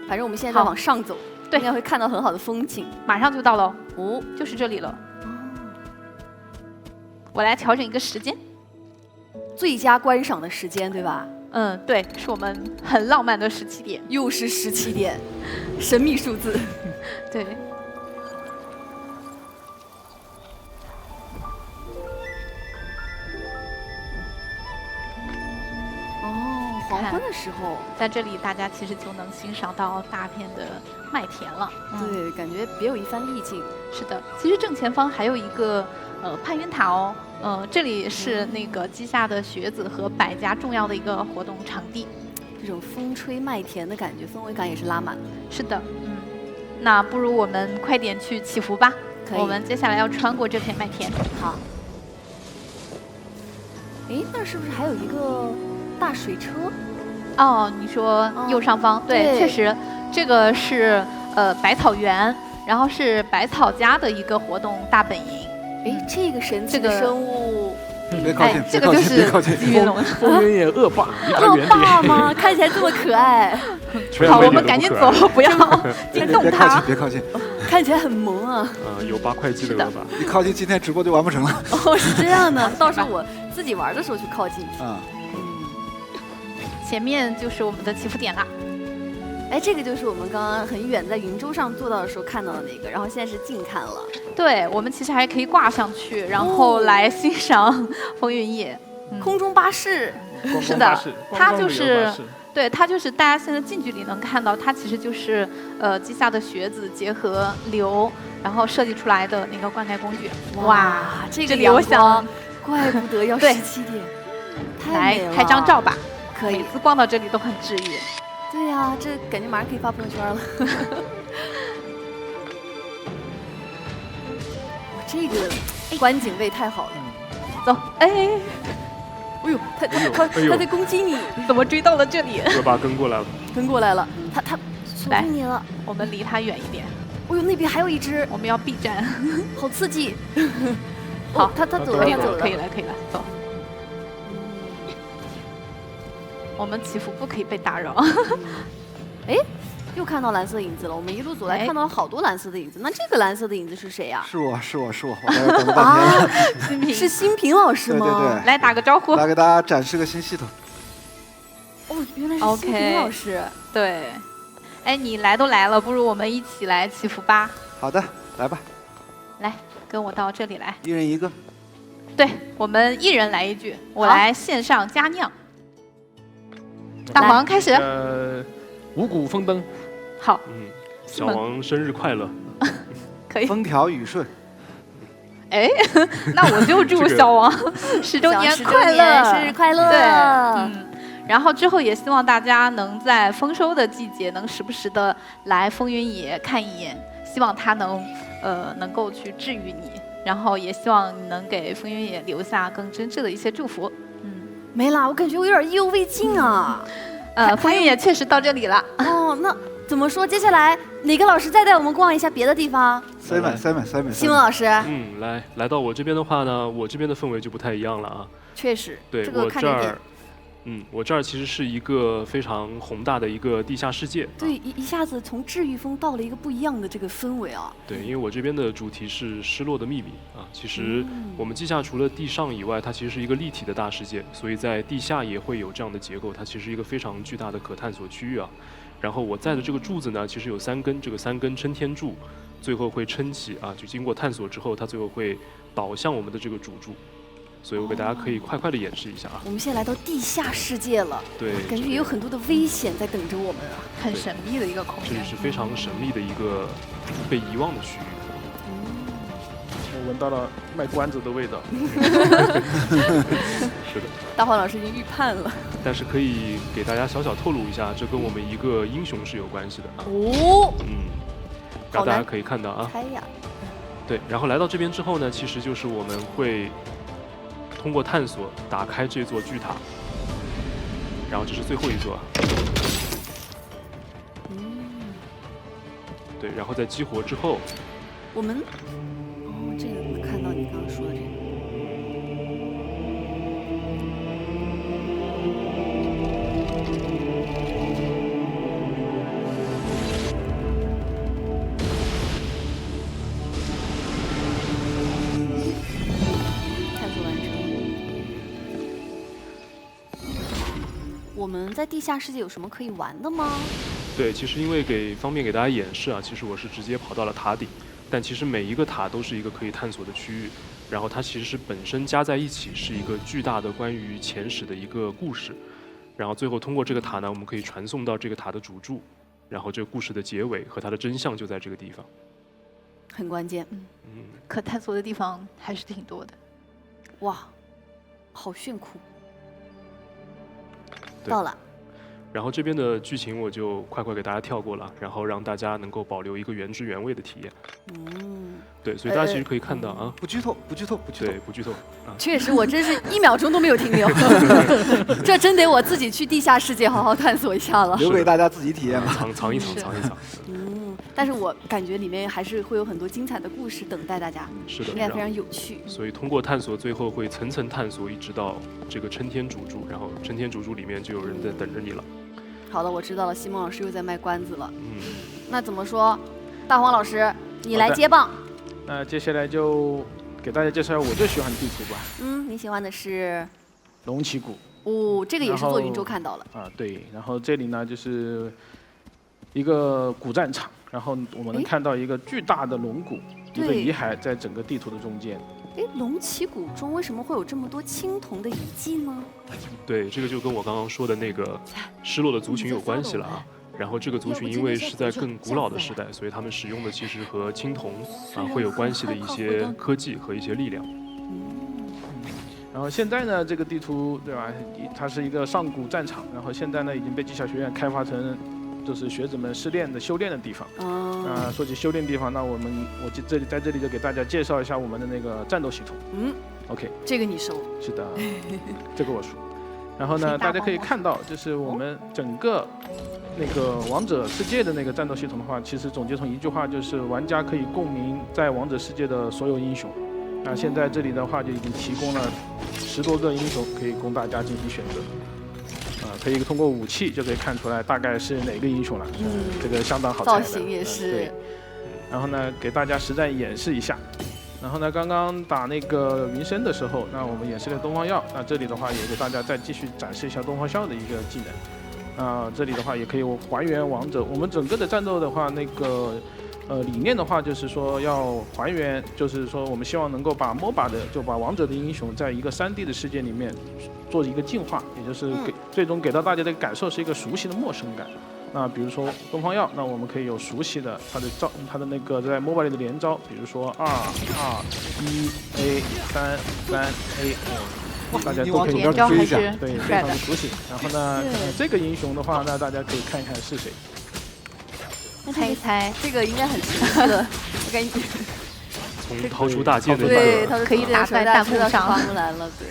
S1: 反正我们现在在往上走，
S3: 对，
S1: 应该会看到很好的风景。
S3: 马上就到了哦，就是这里了。我来调整一个时间，
S1: 最佳观赏的时间，对吧？
S3: 对，是我们很浪漫的17点，
S1: 又是17点，神秘数字。
S3: 对。
S1: 黄昏的时候，
S3: 在这里大家其实就能欣赏到大片的麦田了。
S1: 对，感觉别有一番意境。
S3: 是的，其实正前方还有一个攀云塔哦。这里是那个稷下的学子和百家重要的一个活动场地。
S1: 这种风吹麦田的感觉，氛围感也是拉满了。
S3: 是的，那不如我们快点去祈福吧。
S1: 可以。
S3: 我们接下来要穿过这片麦田。
S1: 好。哎，那是不是还有一个大水车？
S3: 哦，你说右上方，对，确实，这个是百草园，然后是百草家的一个活动大本营。
S1: 哎，这个神奇的生物，
S2: 别靠近，
S3: 这个就是吉云龙，
S5: 风云野恶霸，
S1: 恶霸吗？看起来这么可爱。
S3: 好，我们赶紧走，不要惊动他。
S2: 别靠近，
S1: 看起来很萌啊。
S4: 有8块肌的恶霸。
S2: 你靠近，今天直播就完不成了。
S1: 哦，是这样的，到时候我自己玩的时候去靠近。
S3: 前面就是我们的祈福点啦。
S1: 哎，这个就是我们刚刚很远在云州上做到的时候看到的那个，然后现在是近看了。
S3: 对，我们其实还可以挂上去，然后来欣赏风云野。
S1: 空中巴士。
S3: 是的，它就是，对，它就是大家现在近距离能看到，它其实就是稷下的学子结合流，然后设计出来的那个灌溉工具。
S1: 哇，这个阳光，怪不得要17点。
S3: 来拍张照吧。
S1: 可以，
S3: 每次逛到这里都很治愈。
S1: 对呀，这感觉马上可以发朋友圈了。哇，这个观景位太好了。
S3: 走，哎
S1: 呦，他在攻击你，
S3: 怎么追到了这里？
S4: 恶霸跟过来了。
S1: 跟过来了，他锁定你了。
S3: 我们离他远一点。
S1: 哎呦，那边还有一只，
S3: 我们要避战，
S1: 好刺激。
S3: 好，
S1: 他走了，他走了，
S3: 可以了，走。我们祈福不可以被打扰。
S1: 哎，又看到蓝色影子了。我们一路走来看到了好多蓝色的影子。那这个蓝色的影子是谁呀？
S2: 是我在这等了半
S1: 天。是新平老师吗？
S2: 对，
S3: 来打个招呼。
S2: 来给大家展示个新系统。
S1: 哦，原来是新平老师。
S3: 对。哎，你来都来了，不如我们一起来祈福吧。
S2: 好的，来吧。
S3: 来，跟我到这里来。
S2: 一人一个。
S3: 对，我们一人来一句，我来献上佳酿。大黄开始。
S5: 五谷丰登。
S3: 好。
S4: 小王生日快乐。
S3: 可以。
S2: 风调雨顺。
S3: 哎，那我就祝小王10周年快乐，
S1: 生日快乐。
S3: 对，然后之后也希望大家能在丰收的季节，能时不时的来风云野看一眼，希望它能够去治愈你，然后也希望你能给风云野留下更真挚的一些祝福。
S1: 没啦，我感觉我有点意犹未尽啊。
S3: 风云野确实到这里了。
S1: 哦，那怎么说？接下来哪个老师再带我们逛一下别的地方
S2: ？Simon，
S1: 新闻老师。
S4: 来到我这边的话呢，我这边的氛围就不太一样了啊。
S1: 确实。
S4: 对，我这儿。我这儿其实是一个非常宏大的一个地下世界。
S1: 对，一下子从治愈风到了一个不一样的这个氛围啊。
S4: 对，因为我这边的主题是失落的秘密啊。其实我们稷下除了地上以外，它其实是一个立体的大世界，所以在地下也会有这样的结构，它其实是一个非常巨大的可探索区域啊。然后我在的这个柱子呢，其实有3根，这个3根撑天柱，最后会撑起啊，就经过探索之后，它最后会导向我们的这个主柱。所以我给大家可以快快的演示一下啊。
S1: 我们现在来到地下世界了，
S4: 对，
S1: 感觉也有很多的危险在等着我们啊，
S3: 很神秘的一个空间。
S4: 这是非常神秘的一个被遗忘的区域。
S5: 闻到了卖关子的味道。
S4: 是的。
S1: 大黄老师已经预判了。
S4: 但是可以给大家小小透露一下，这跟我们一个英雄是有关系的啊。
S1: 哦。
S4: 然后大家可以看到啊。
S1: 猜呀。
S4: 对，然后来到这边之后呢，其实就是我们会通过探索打开这座巨塔，然后这是最后一座。对，然后在激活之后，
S1: 我们这个能看到你刚刚说的这个。探索完成。我们在地下世界有什么可以玩的吗？
S4: 对，其实因为方便给大家演示啊，其实我是直接跑到了塔顶，但其实每一个塔都是一个可以探索的区域，然后它其实是本身加在一起是一个巨大的关于前史的一个故事，然后最后通过这个塔呢，我们可以传送到这个塔的主柱，然后这个故事的结尾和它的真相就在这个地方。
S1: 很关键。
S3: 可探索的地方还是挺多的。
S1: 哇，好炫酷！到了。
S4: 然后这边的剧情我就快给大家跳过了，然后让大家能够保留一个原汁原味的体验。对，所以大家其实可以看到啊，
S2: 不剧透，不剧透，不剧透，
S4: 对，不剧透。
S1: 确实，我真是1秒钟都没有停留，这真得我自己去地下世界好好探索一下了。
S2: 留给大家自己体验吧，
S4: 藏一藏。
S1: 但是我感觉里面还是会有很多精彩的故事等待大家，
S4: 是的，
S1: 应该非常有趣。
S4: 所以通过探索，最后会层层探索，一直到这个撑天主柱，然后撑天主柱里面就有人在等着你了。
S1: 好的，我知道了，西蒙老师又在卖关子了。那怎么说？大黄老师，你来接棒。
S5: 那接下来就给大家介绍我最喜欢的地图吧。
S1: 你喜欢的是
S5: 龙旗谷。
S1: 这个也是做云州看到了。
S5: 对，然后这里呢就是一个古战场，然后我们能看到一个巨大的龙骨，一个遗骸在整个地图的中间。
S1: 龙旗谷中为什么会有这么多青铜的遗迹呢？
S4: 对，这个就跟我刚刚说的那个失落的族群有关系了啊。然后这个族群因为是在更古老的时代，所以他们使用的其实和青铜会有关系的一些科技和一些力量。
S5: 然后现在呢，这个地图对吧？它是一个上古战场，然后现在呢已经被技巧学院开发成就是学子们修炼的地方。说起修炼地方，那我在这里就给大家介绍一下我们的那个战斗系统。OK，
S1: 这个你熟？
S5: 是的，这个我熟。然后呢，大家可以看到，就是我们整个那个王者世界的那个战斗系统的话，其实总结成一句话，就是玩家可以共鸣在王者世界的所有英雄。那现在这里的话就已经提供了10多个英雄，可以供大家进行选择。可以通过武器就可以看出来大概是哪个英雄了。这个相当好猜的。
S1: 造型也是。
S5: 对。然后呢，给大家实战演示一下。然后呢，刚刚打那个云深的时候，那我们演示了东方药。那这里的话也给大家再继续展示一下东方笑的一个技能。这里的话也可以还原王者。我们整个的战斗的话，那个理念的话就是说要还原，就是说我们希望能够把 MOBA 就把王者的英雄在一个3D 的世界里面做一个进化，也就是最终给到大家的感受是一个熟悉的陌生感。那比如说东方药，那我们可以有熟悉的它的那个在 MOBA 里的连招，比如说2、2、1A、3、3A， 大家都可以
S3: 连招还是
S5: 对非常的熟悉。然后呢，这个英雄的话，那大家可以看一看是谁。
S3: 猜一猜，
S1: 这个应该很熟悉了，我感觉。
S4: 从掏出大剑的
S1: 对，
S3: 可以打在弹幕上
S1: 出来了，对。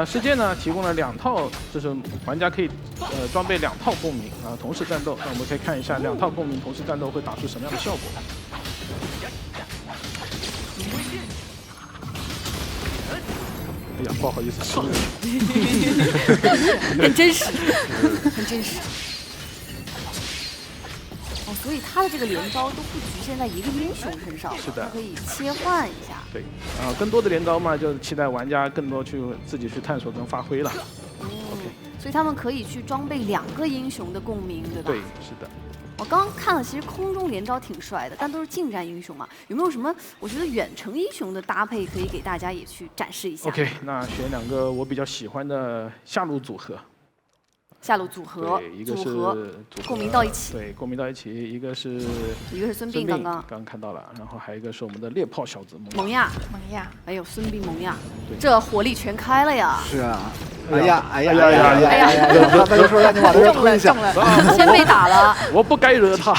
S5: 世界呢提供了2套，就是玩家可以装备2套共鸣同时战斗。那我们可以看一下2套共鸣同时战斗会打出什么样的效果。哎呀，不好意思，
S1: 很真实，很真实。所以他的这个连招都不局限在一个英雄身上，
S5: 是的，
S1: 它可以切换一下。
S5: 对，更多的连招嘛，就期待玩家更多自己去探索跟发挥了。OK，
S1: 所以他们可以去装备2个英雄的共鸣，对吧？
S5: 对，是的。
S1: 我刚刚看了，其实空中连招挺帅的，但都是近战英雄嘛，有没有什么我觉得远程英雄的搭配可以给大家也去展示一下
S5: ？OK， 那选2个我比较喜欢的下路组合。
S1: 下路组合，
S5: 对，一个是
S1: 共鸣到一起。
S5: 对，共鸣到一起，一个是
S1: 孙膑，刚
S5: 看到了，然后还有一个是我们的猎炮小子
S1: 萌亚，哎呦，孙膑萌亚，这火力全开了呀！
S2: 是啊，哎呀，他就说让你往这推一下，
S1: 先被打了，
S5: 我不该惹他。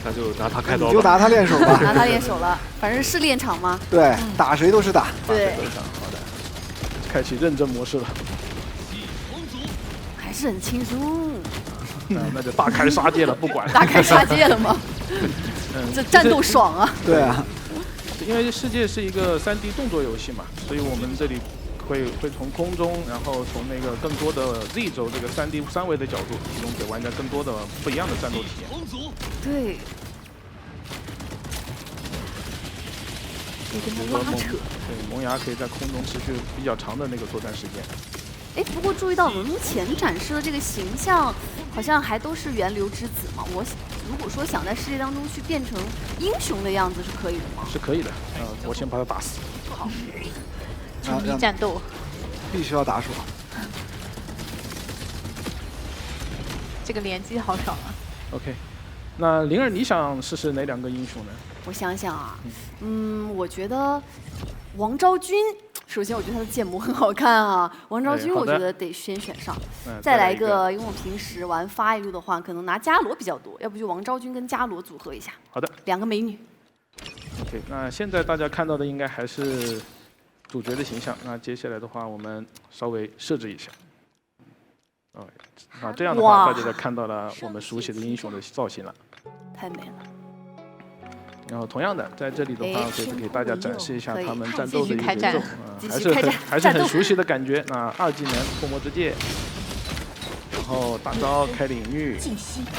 S4: 那就拿他开刀吧，
S2: 你就拿他练手吧，
S1: 拿他练手了，反正是练场嘛。
S2: 对，打谁都是打。
S1: 对，
S5: 好的，开启认真模式了。
S1: 还是很轻松。
S5: 那就大开杀戒了，不管。
S1: 大开杀戒了吗？这战斗爽啊！
S2: 对啊，
S5: 因为世界是一个3D 动作游戏嘛，所以我们这里会从空中，然后从那个更多的 Z 轴这个3D 3维的角度，提供给玩家更多的不一样的战斗体验。
S1: 对。可以跟他拉扯。
S5: 对，萌芽可以在空中持续比较长的那个作战时间。
S1: 哎，不过注意到我们目前展示的这个形象，好像还都是源流之子嘛。我如果说想在世界当中去变成英雄的样子，是可以的吗？
S5: 是可以的。我先把他打死。
S1: 好。
S3: 重力战斗。
S2: 必须要打爽。
S3: 这个连击好爽啊。
S5: OK， 那灵儿，你想试试哪2个英雄呢？
S1: 我想想啊，我觉得王昭君。首先，我觉得他的建模很好看啊，王昭君我觉得得先选上，再来一个，因为我平时玩发一路的话，可能拿伽罗比较多，要不就王昭君跟伽罗组合一下。
S5: 好的
S1: ，2个美女。
S5: OK， 那现在大家看到的应该还是主角的形象，那接下来的话，我们稍微设置一下。那这样的话，大家就看到了我们熟悉的英雄的造型了。
S1: 太美了。
S5: 然后同样的，在这里的话，可以给大家展示一下他们战斗的一个节奏，还是很熟悉的感觉。那2技能破魔之戒，然后大招开领域，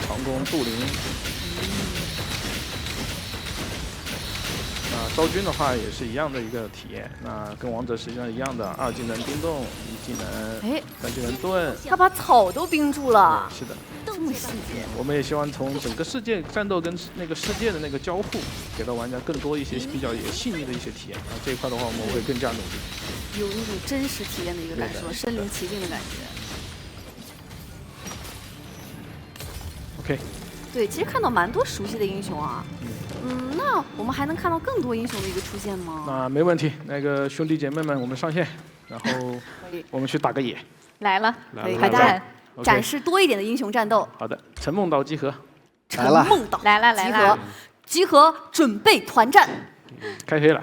S5: 长弓渡灵。那昭君的话也是一样的一个体验，那跟王者实际上一样的，2技能冰冻，1技能，3技能盾。
S1: 他把草都冰住了。
S5: 是的。
S1: 这么细节，
S5: 我们也希望从整个世界战斗跟那个世界的那个交互，给到玩家更多一些比较细腻的一些体验。啊，这一块的话，我们会更加努力。
S1: 有那种真实体验的一个感受，身临其境的感觉。
S5: OK。
S1: 对，其实看到蛮多熟悉的英雄啊。那我们还能看到更多英雄的一个出现吗？
S5: 那没问题，那个兄弟姐妹们，我们上线，然后我们去打个野。
S3: 来了，
S1: 海带。展示多一点的英雄战斗。
S5: 好的，陈梦岛集合，
S1: 陈梦岛
S3: 来了，
S1: 集合，准备团战。
S5: 开黑了。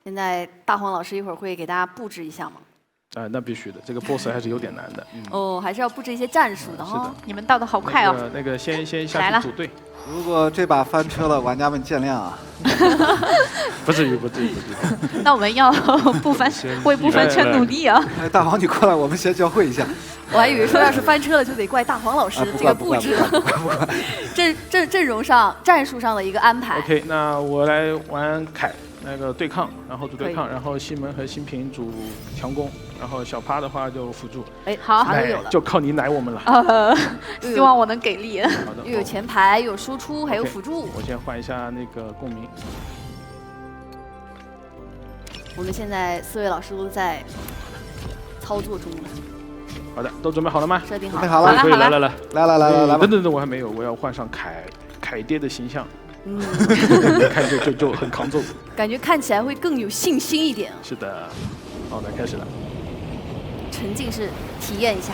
S1: 现在大黄老师一会儿会给大家布置一下吗？
S5: 那必须的，这个 BOSS 还是有点难的。
S1: 哦，还是要布置一些战术的哈。
S5: 是的，
S3: 你们到的好快哦。
S5: 那个先下去组队。
S2: 如果这把翻车了，玩家们见谅啊。
S5: 不至于。
S3: 那我们要为不翻车努力啊！
S2: 大黄，你过来，我们先交汇一下。
S1: 我还以为说要是翻车了，就得怪大黄老师这个布置。阵容上、战术上的一个安排。
S5: OK， 那我来玩凯。那个对抗，然后主对抗，然后西门和新平主强攻，然后小趴的话就辅助。
S1: 哎，好，
S5: 都有了，就靠你奶我们了。
S3: 希望我能给力。
S5: 好的，
S1: 又有前排，又有输出，还有辅助。
S5: 我先换一下那个共鸣。
S1: 我们现在4位老师都在操作中了。
S5: 好的，都准备好了吗？
S1: 设定好，
S2: 准备好了。
S5: 来，等，我还没有，我要换上凯爹的形象。看就很抗揍，
S1: 感觉看起来会更有信心一点。
S5: 是的，好，来开始了。
S1: 沉浸式体验一下。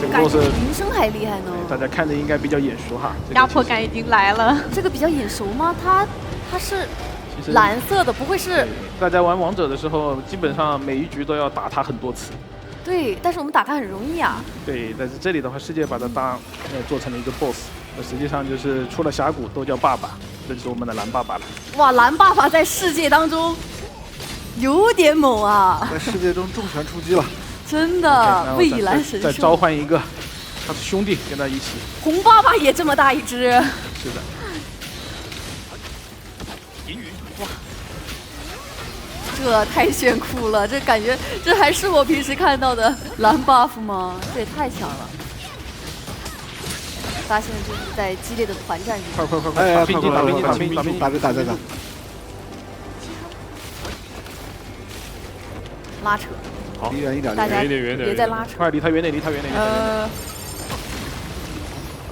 S1: 这 BOSS 铃声还厉害呢。
S5: 大家看的应该比较眼熟哈。
S3: 压迫感已经来了。
S1: 这个比较眼熟吗？它是蓝色的，不会是？
S5: 大家玩王者的时候，基本上每一局都要打它很多次。
S1: 对，但是我们打它很容易啊。
S5: 对，但是这里的话，世界把它做成了一个 BOSS， 实际上就是除了峡谷都叫爸爸，这就是我们的蓝爸爸了。
S1: 哇，蓝爸爸在世界当中有点猛啊！
S2: 在世界中重拳出击了，
S1: 真的蔚蓝神兽。
S5: 再召唤一个他的兄弟跟他一起。
S1: 红爸爸也这么大一只。
S5: 是的。
S1: 哇！这太炫酷了，这感觉这还是我平时看到的蓝 buff 吗？这也太强了！大家现在就是在激烈的团战中。
S5: 快！
S2: 哎，
S5: 打兵，
S2: 打！
S1: 拉扯。
S4: 好，
S2: 离远一点，
S1: 大家
S4: 远
S1: 别再拉扯。
S5: 快，离他远点。好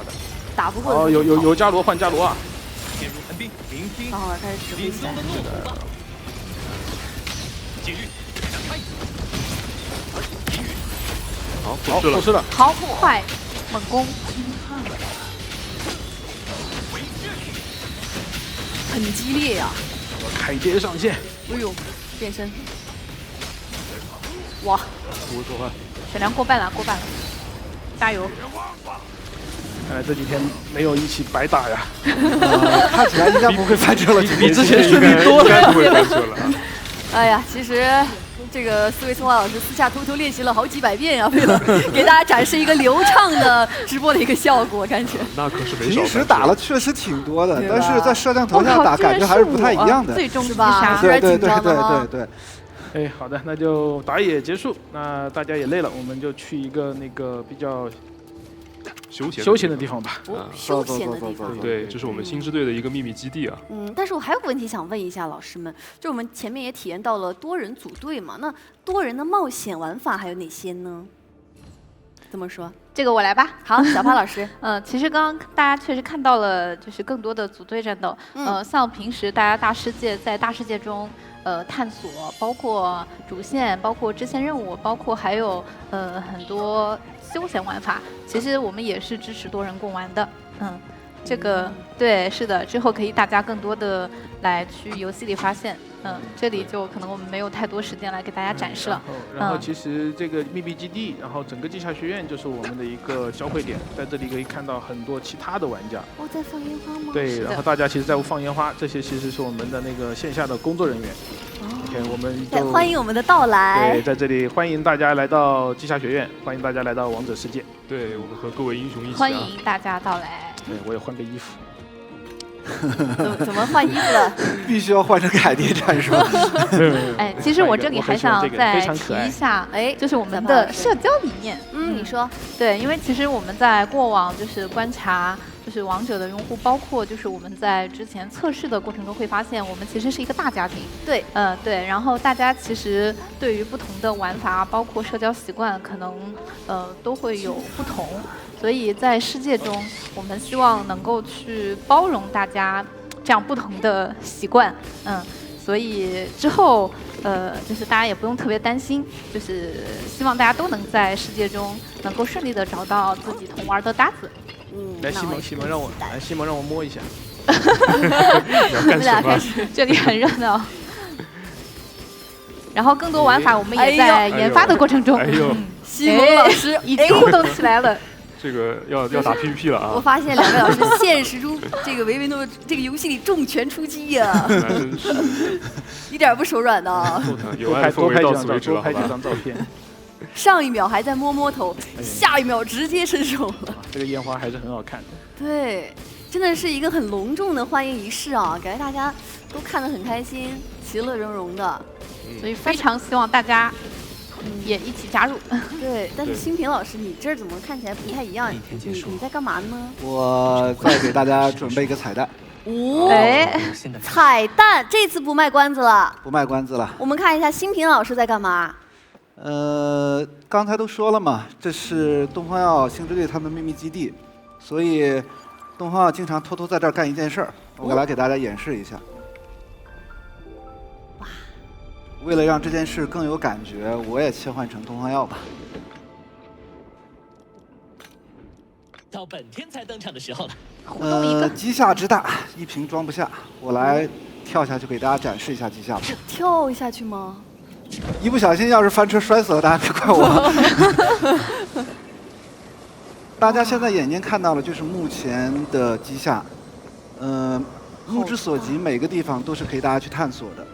S5: 的。
S1: 打不过。
S5: 哦，有伽罗换伽罗啊！
S1: 然后开始指挥起来。
S4: 好，过
S5: 失了。
S3: 好快，猛攻。
S1: 很激烈呀！
S5: 凯蝶上线。
S1: 哎呦，变身！哇！
S3: 血量过半了，加油！
S5: 看来这几天没有一起白打呀。
S2: 看起来应该不会翻车了，
S5: 比之前顺利多了。
S4: 不会翻车了。
S1: 哎呀，其实这个四位策划老师私下偷偷练习了好几百遍呀，为了给大家展示一个流畅的直播的一个效果，感觉。
S4: 那可是没少。
S2: 平时打了确实挺多的，但是在摄像头下打感觉还是不太一样的。
S3: 最终
S1: 是吧？
S2: 对。
S5: 哎，好的，那就打野结束。那大家也累了，我们就去一个那个比较休闲的地方吧。
S1: 休闲的地方。
S4: 对，这是我们星之队的一个秘密基地啊。
S1: 但是我还有个问题想问一下老师们，就我们前面也体验到了多人组队嘛，那多人的冒险玩法还有哪些呢？怎么说？
S3: 这个我来吧。
S1: 好，小帕老师。
S3: 其实刚刚大家确实看到了，就是更多的组队战斗。像平时大家在大世界中。探索，包括主线，包括支线任务，包括还有很多休闲玩法。其实我们也是支持多人共玩的。这个对，是的，之后可以大家更多的来去游戏里发现。这里就可能我们没有太多时间来给大家展示了。
S5: 然后其实这个秘密基地，然后整个地下学院就是我们的一个交汇点，在这里可以看到很多其他的玩家。
S1: 在放烟花吗？
S5: 对，然后大家其实在放烟花，这些其实是我们的那个线下的工作人员。OK， 我们就
S1: 欢迎我们的到来。
S5: 对，在这里欢迎大家来到地下学院，欢迎大家来到王者世界。
S4: 对，我们和各位英雄一起。
S3: 欢迎大家到来。
S5: 对，我也换个衣服。
S1: 怎么换衣服了？
S2: 必须要换成凯蝶战术。
S3: 哎，其实我这里还想再提一下，就是我们的社交理念。
S1: 你说。
S3: 对，因为其实我们在过往就是观察，就是王者的用户，包括就是我们在之前测试的过程中会发现，我们其实是一个大家庭。
S1: 对，
S3: 对，然后大家其实对于不同的玩法，包括社交习惯，可能都会有不同。所以在世界中，我们希望能够去包容大家这样不同的习惯，所以之后就是大家也不用特别担心，就是希望大家都能在世界中能够顺利的找到自己同玩的搭子。
S5: 来，西蒙让我摸一下。
S1: 你们俩开始，
S3: 这里很热闹。然后更多玩法我们也在研发的过程中。
S1: 西蒙老师
S3: 已经互动起来了。
S4: 这个要打 PVP 了啊！
S1: 我发现两位老师现实中这个维维诺这个游戏里重拳出击呀，一点不手软的。
S4: 有爱氛围到此为止了，
S5: 拍几张照片。
S1: 上一秒还在摸头，下一秒直接伸手了。
S5: 这个烟花还是很好看的。
S1: 对，真的是一个很隆重的欢迎仪式啊，感觉大家都看得很开心，其乐融融的。
S3: 所以非常希望大家。也一起加入。
S1: 对，但是新平老师，你这儿怎么看起来不太一样？你在干嘛呢？
S2: 我在给大家准备一个彩蛋。
S1: 彩蛋，这次不卖关子了。
S2: 不卖关子了。
S1: 我们看一下新平老师在干嘛。
S2: 刚才都说了嘛，这是东方耀星之队他们秘密基地，所以东方耀经常偷偷在这儿干一件事儿，我来给大家演示一下。为了让这件事更有感觉，我也切换成东方耀吧。
S8: 到本天才登场的时候了。
S2: 机下之大，一瓶装不下，我来跳下去给大家展示一下机下吧。
S1: 跳下去吗？
S2: 一不小心要是翻车摔死了，大家别怪我。大家现在眼睛看到了就是目前的机下，目之所及，每个地方都是可以大家去探索的。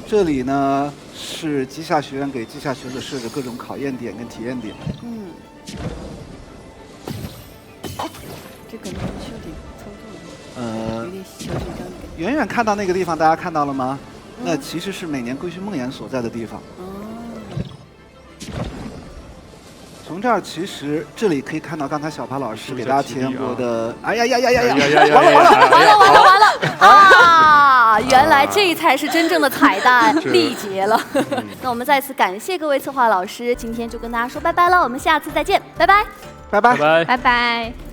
S2: 这里呢是机下学院给机下学者设置各种考验点跟体验点。
S1: 这可能是有点操作有点小紧张的感觉。
S2: 远远看到那个地方，大家看到了吗？那其实是每年归墟梦魇所在的地方。从从这儿其实这里可以看到刚才小潘老师给大家体验过的，哎呀呀呀呀呀，
S1: 完了啊！原来这才是真正的彩蛋，力竭了。那我们再次感谢各位策划老师，今天就跟大家说拜拜了，我们下次再见，拜拜，
S2: 拜拜，
S3: 拜拜。